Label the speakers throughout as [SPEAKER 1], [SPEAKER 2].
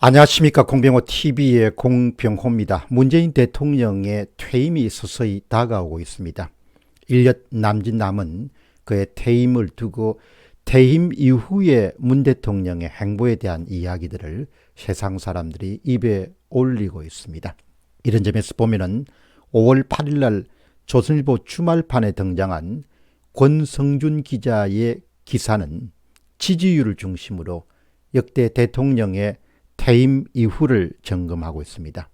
[SPEAKER 1] 안녕하십니까. 공병호TV의 공병호입니다. 문재인 대통령의 퇴임이 서서히 다가오고 있습니다. 1년 남짓 남은 그의 퇴임을 두고 퇴임 이후의 문 대통령의 행보에 대한 이야기들을 세상 사람들이 입에 올리고 있습니다. 이런 점에서 보면은 5월 8일 날 조선일보 주말판에 등장한 권성준 기자의 기사는 지지율을 중심으로 역대 대통령의 퇴임 이후를 점검하고 있습니다.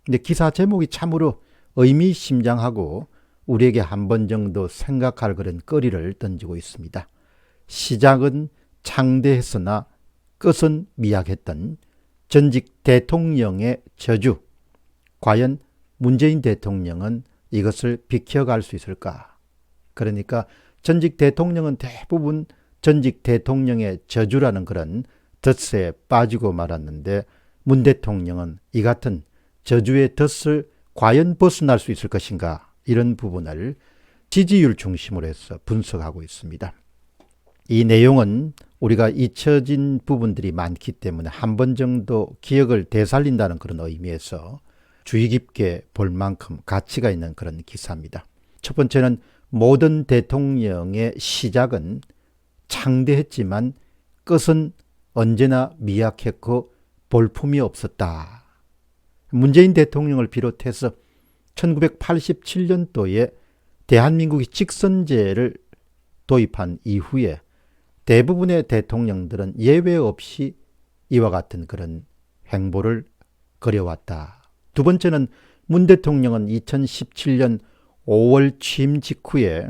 [SPEAKER 1] 근데 기사 제목이 참으로 의미심장하고 우리에게 한 번 정도 생각할 그런 거리를 던지고 있습니다. 시작은 창대했으나 끝은 미약했던 전직 대통령의 저주. 과연 문재인 대통령은 이것을 비켜갈 수 있을까? 그러니까 전직 대통령은 대부분 전직 대통령의 저주라는 그런 덫에 빠지고 말았는데 문 대통령은 이 같은 저주의 덫을 과연 벗어날 수 있을 것인가, 이런 부분을 지지율 중심으로 해서 분석하고 있습니다. 이 내용은 우리가 잊혀진 부분들이 많기 때문에 한 번 정도 기억을 되살린다는 그런 의미에서 주의 깊게 볼 만큼 가치가 있는 그런 기사입니다. 첫 번째는 모든 대통령의 시작은 창대했지만 끝은 언제나 미약했고 볼품이 없었다. 문재인 대통령을 비롯해서 1987년도에 대한민국이 직선제를 도입한 이후에 대부분의 대통령들은 예외 없이 이와 같은 그런 행보를 그려왔다. 두 번째는 문 대통령은 2017년 5월 취임 직후에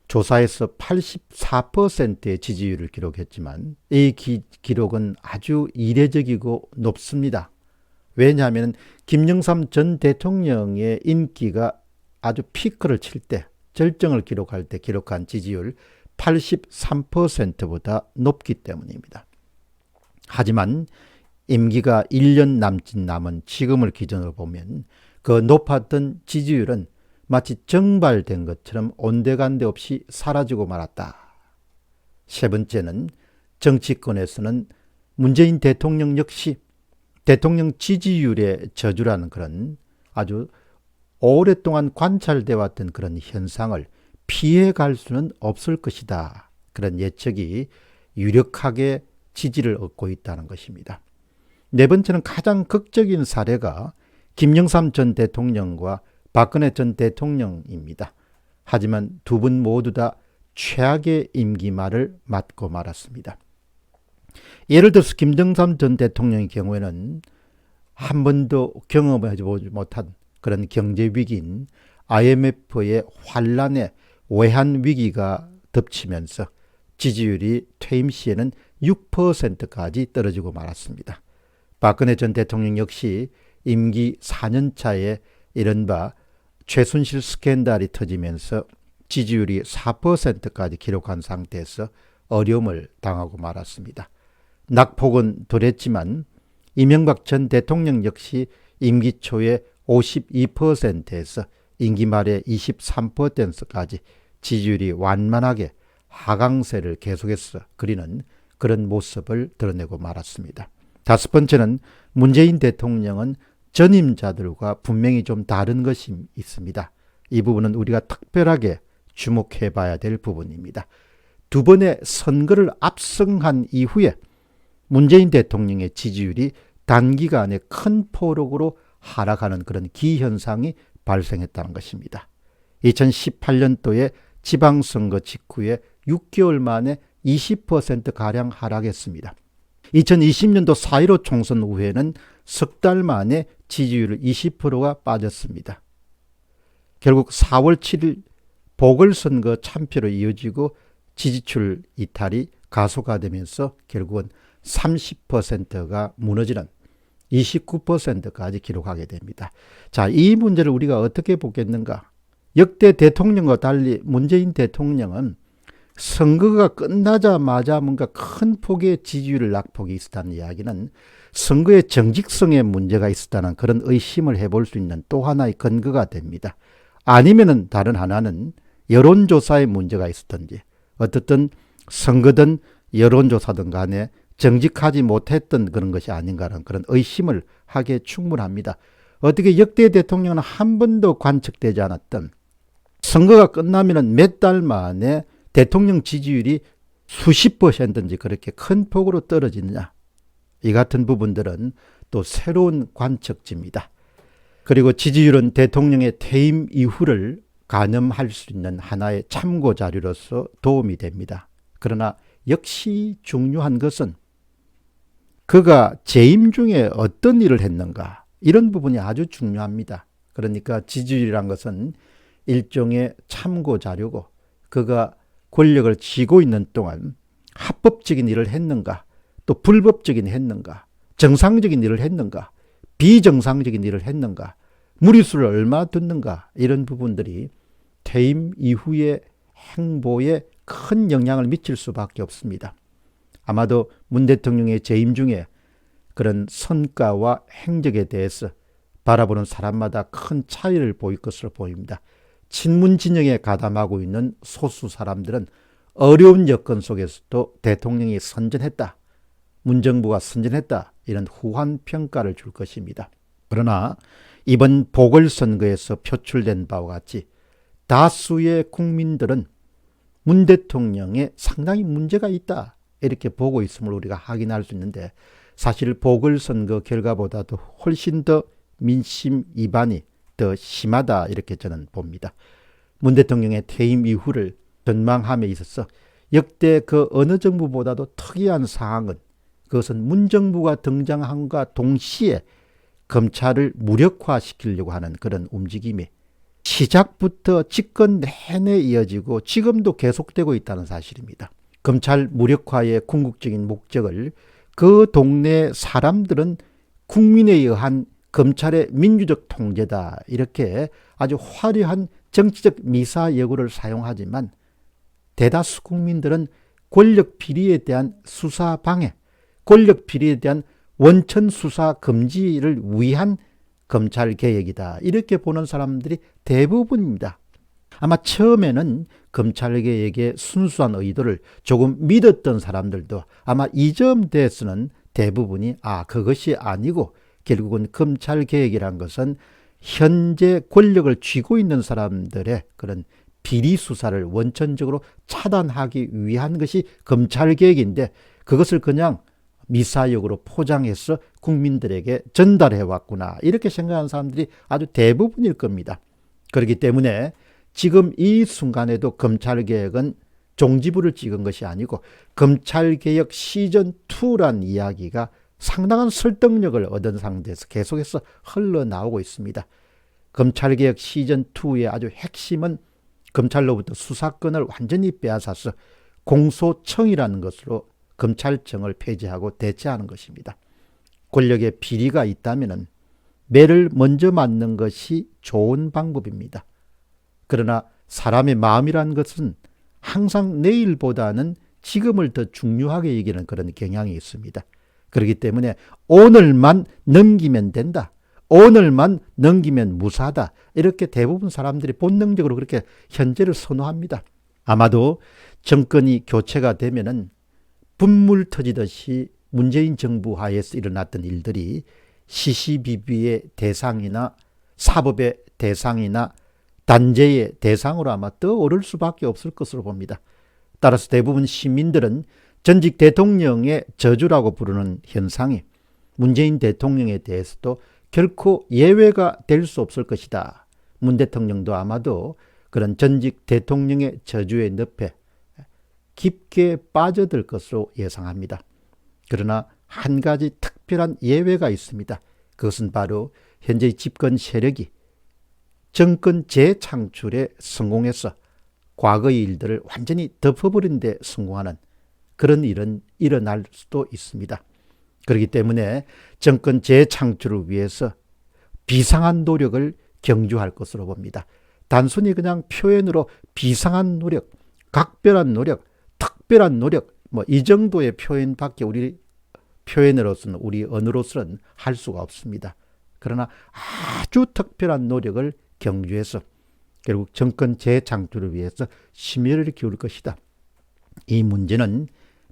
[SPEAKER 1] 조사에서 84%의 지지율을 기록했지만 이 기록은 아주 이례적이고 높습니다. 왜냐하면 김영삼 전 대통령의 인기가 아주 피크를 칠 때, 절정을 기록할 때 기록한 지지율 83%보다 높기 때문입니다. 하지만 임기가 1년 남짓 남은 지금을 기준으로 보면 그 높았던 지지율은 마치 정발된 것처럼 온데간데 없이 사라지고 말았다. 세 번째는 정치권에서는 문재인 대통령 역시 대통령 지지율의 저주라는 그런 아주 오랫동안 관찰돼 왔던 그런 현상을 피해갈 수는 없을 것이다. 그런 예측이 유력하게 지지를 얻고 있다는 것입니다. 네 번째는 가장 극적인 사례가 김영삼 전 대통령과 박근혜 전 대통령입니다. 하지만 두 분 모두 다 최악의 임기 말을 맞고 말았습니다. 예를 들어서 김영삼 전 대통령의 경우에는 한 번도 경험하지 못한 그런 경제 위기인 IMF의 환란의 외환 위기가 덮치면서 지지율이 퇴임 시에는 6%까지 떨어지고 말았습니다. 박근혜 전 대통령 역시 임기 4년 차에 이른바 최순실 스캔들이 터지면서 지지율이 4%까지 기록한 상태에서 어려움을 당하고 말았습니다. 낙폭은 덜했지만 이명박 전 대통령 역시 임기 초에 52%에서 임기 말에 23%까지 지지율이 완만하게 하강세를 계속해서 그리는 그런 모습을 드러내고 말았습니다. 다섯 번째는 문재인 대통령은 전임자들과 분명히 좀 다른 것이 있습니다. 이 부분은 우리가 특별하게 주목해 봐야 될 부분입니다. 두 번의 선거를 압승한 이후에 문재인 대통령의 지지율이 단기간에 큰 폭으로 하락하는 그런 기현상이 발생했다는 것입니다. 2018년도에 지방선거 직후에 6개월 만에 20%가량 하락했습니다. 2020년도 4.15 총선 후에는 석 달 만에 지지율 20%가 빠졌습니다. 결국 4월 7일 보궐선거 참패로 이어지고 지지율 이탈이 가속화되면서 결국은 30%가 무너지는 29%까지 기록하게 됩니다. 자, 이 문제를 우리가 어떻게 보겠는가? 역대 대통령과 달리 문재인 대통령은 선거가 끝나자마자 뭔가 큰 폭의 지지율 낙폭이 있었다는 이야기는 선거의 정직성에 문제가 있었다는 그런 의심을 해볼 수 있는 또 하나의 근거가 됩니다. 아니면은 다른 하나는 여론조사에 문제가 있었던지, 어떻든 선거든 여론조사든 간에 정직하지 못했던 그런 것이 아닌가라는 그런 의심을 하기에 충분합니다. 어떻게 역대 대통령은 한 번도 관측되지 않았던 선거가 끝나면 몇 달 만에 대통령 지지율이 수십 %인지 그렇게 큰 폭으로 떨어지느냐. 이 같은 부분들은 또 새로운 관측지입니다. 그리고 지지율은 대통령의 퇴임 이후를 가늠할 수 있는 하나의 참고 자료로서 도움이 됩니다. 그러나 역시 중요한 것은 그가 재임 중에 어떤 일을 했는가, 이런 부분이 아주 중요합니다. 그러니까 지지율이란 것은 일종의 참고 자료고, 그가 권력을 쥐고 있는 동안 합법적인 일을 했는가, 또 불법적인 했는가, 정상적인 일을 했는가, 비정상적인 일을 했는가, 무리수를 얼마 뒀는가, 이런 부분들이 퇴임 이후의 행보에 큰 영향을 미칠 수밖에 없습니다. 아마도 문 대통령의 재임 중에 그런 성과와 행적에 대해서 바라보는 사람마다 큰 차이를 보일 것으로 보입니다. 친문 진영에 가담하고 있는 소수 사람들은 어려운 여건 속에서도 대통령이 선전했다, 문정부가 선전했다, 이런 후한 평가를 줄 것입니다. 그러나 이번 보궐선거에서 표출된 바와 같이 다수의 국민들은 문 대통령에 상당히 문제가 있다, 이렇게 보고 있음을 우리가 확인할 수 있는데, 사실 보궐선거 결과보다도 훨씬 더 민심 이반이 더 심하다, 이렇게 저는 봅니다. 문 대통령의 퇴임 이후를 전망함에 있어서 역대 그 어느 정부보다도 특이한 사항은, 그것은 문정부가 등장함과 동시에 검찰을 무력화시키려고 하는 그런 움직임이 시작부터 집권 내내 이어지고 지금도 계속되고 있다는 사실입니다. 검찰 무력화의 궁극적인 목적을 그 동네 사람들은 국민에 의한 검찰의 민주적 통제다, 이렇게 아주 화려한 정치적 미사여구를 사용하지만 대다수 국민들은 권력 비리에 대한 수사 방해, 권력 비리에 대한 원천 수사 금지를 위한 검찰 개혁이다, 이렇게 보는 사람들이 대부분입니다. 아마 처음에는 검찰 개혁의 순수한 의도를 조금 믿었던 사람들도 아마 이 점 대해서는 대부분이 그것이 아니고 결국은 검찰 개혁이란 것은 현재 권력을 쥐고 있는 사람들의 그런 비리 수사를 원천적으로 차단하기 위한 것이 검찰 개혁인데, 그것을 그냥 미사역으로 포장해서 국민들에게 전달해 왔구나, 이렇게 생각하는 사람들이 아주 대부분일 겁니다. 그렇기 때문에 지금 이 순간에도 검찰개혁은 종지부를 찍은 것이 아니고 검찰개혁 시즌2란 이야기가 상당한 설득력을 얻은 상태에서 계속해서 흘러나오고 있습니다. 검찰개혁 시즌2의 아주 핵심은 검찰로부터 수사권을 완전히 빼앗아서 공소청이라는 것으로 검찰청을 폐지하고 대체하는 것입니다. 권력에 비리가 있다면 매를 먼저 맞는 것이 좋은 방법입니다. 그러나 사람의 마음이라는 것은 항상 내일보다는 지금을 더 중요하게 여기는 그런 경향이 있습니다. 그렇기 때문에 오늘만 넘기면 된다, 오늘만 넘기면 무사다, 이렇게 대부분 사람들이 본능적으로 그렇게 현재를 선호합니다. 아마도 정권이 교체가 되면은 분물 터지듯이 문재인 정부 하에서 일어났던 일들이 시시비비의 대상이나 사법의 대상이나 단죄의 대상으로 아마 떠오를 수밖에 없을 것으로 봅니다. 따라서 대부분 시민들은 전직 대통령의 저주라고 부르는 현상이 문재인 대통령에 대해서도 결코 예외가 될 수 없을 것이다. 문 대통령도 아마도 그런 전직 대통령의 저주의 늪에 깊게 빠져들 것으로 예상합니다. 그러나 한 가지 특별한 예외가 있습니다. 그것은 바로 현재 집권 세력이 정권 재창출에 성공해서 과거의 일들을 완전히 덮어버린 데 성공하는 그런 일은 일어날 수도 있습니다. 그렇기 때문에 정권 재창출을 위해서 비상한 노력을 경주할 것으로 봅니다. 단순히 그냥 표현으로 비상한 노력, 각별한 노력, 특별한 노력, 이 정도의 표현밖에 우리 표현으로서는, 우리 언어로서는 할 수가 없습니다. 그러나 아주 특별한 노력을 경주해서 결국 정권 재창출을 위해서 심혈을 기울일 것이다. 이 문제는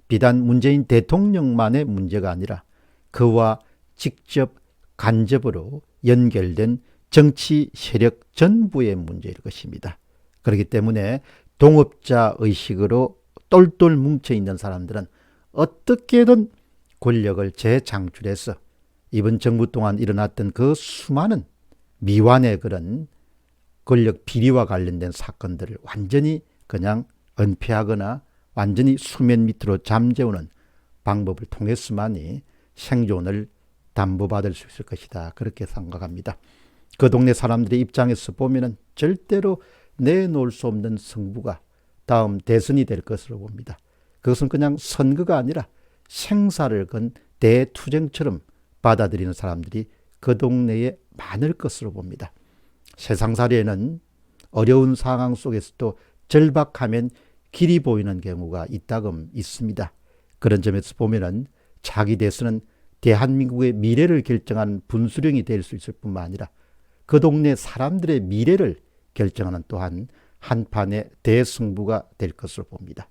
[SPEAKER 1] 비단 문재인 대통령만의 문제가 아니라 그와 직접 간접으로 연결된 정치 세력 전부의 문제일 것입니다. 그렇기 때문에 동업자 의식으로 똘똘 뭉쳐있는 사람들은 어떻게든 권력을 재창출해서 이번 정부 동안 일어났던 그 수많은 미완의 그런 권력 비리와 관련된 사건들을 완전히 그냥 은폐하거나 완전히 수면 밑으로 잠재우는 방법을 통해서만이 생존을 담보받을 수 있을 것이다. 그렇게 생각합니다. 그 동네 사람들의 입장에서 보면은 절대로 내놓을 수 없는 승부가 다음 대선이 될 것으로 봅니다. 그것은 그냥 선거가 아니라 생사를 건 대투쟁처럼 받아들이는 사람들이 그 동네에 많을 것으로 봅니다. 세상살이에는 어려운 상황 속에서도 절박하면 길이 보이는 경우가 있다금 있습니다. 그런 점에서 보면은 차기 대선은 대한민국의 미래를 결정하는 분수령이 될 수 있을 뿐만 아니라 그 동네 사람들의 미래를 결정하는 또한 한판의 대승부가 될 것으로 봅니다.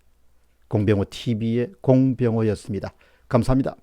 [SPEAKER 1] 공병호 TV의 공병호였습니다. 감사합니다.